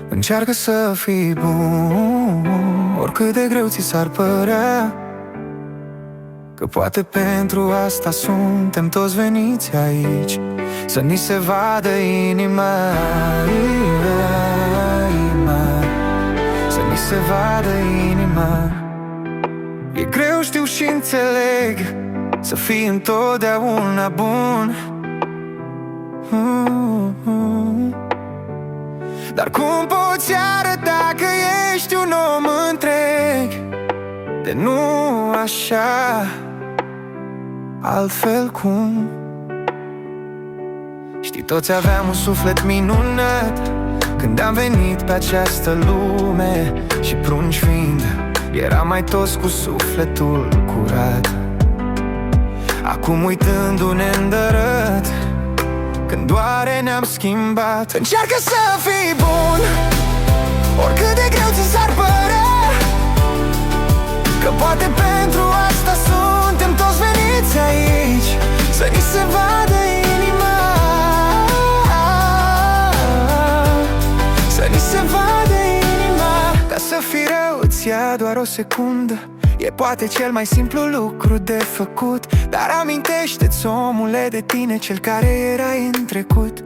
Încearcă să fii bun, oricât de greu ți s-ar părea, că poate pentru asta suntem toți veniți aici, să ni se vadă inima, să ni se vadă inima. E greu, știu și înțeleg, să fii întotdeauna bun, dar cum poți arăta că ești un om întreg? De nu așa, altfel cum? Știi, toți aveam un suflet minunat când am venit pe această lume, și prunci fiind, eram mai toți cu sufletul curat. Acum uitându-ne îndărât, când doare ne-am schimbat. Încearcă să fii bun, oricât de greu ți s-ar părea, că poate pentru asta suntem toți veniți aici, să ni se vadă inima, să ni se vadă inima. Ca să fii rău îți ia doar o secundă, e poate cel mai simplu lucru de făcut, dar amintește-ți, omule, de tine, cel care erai în trecut,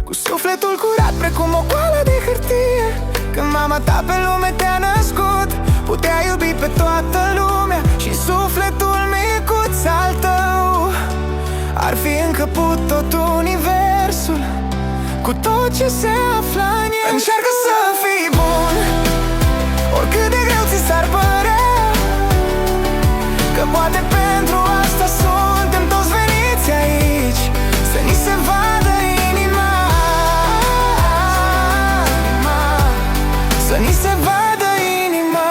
cu sufletul curat precum o coală de hârtie. Când mama ta pe lume te-a născut, putea iubi pe toată lumea, și sufletul micuț al tău ar fi încăput tot universul, cu tot ce se află în el. Încearcă să fii bun, oricât de greu ți s-ar părea, că poate pentru asta suntem toți veniți aici, să ni se vadă inima, să ni se vadă inima.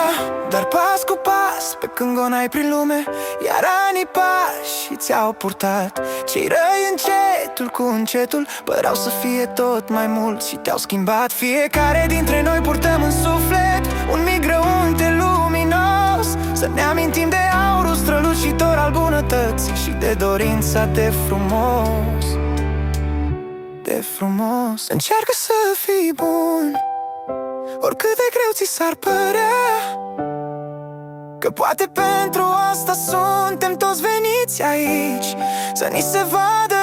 Dar pas cu pas, pe când gonai prin lume, iar anii pași ți-au purtat. Cei răi încetul cu încetul păreau să fie tot mai mulți și te-au schimbat. Fiecare dintre noi purtăm în suflet un mic grăunte luminos, să ne amintim de aurul strălucitor al bunătății și de dorința de frumos, de frumos. Încearcă să fii bun, oricât de greu ți s-ar părea, că poate pentru asta suntem toți veniți aici, să ni se vadă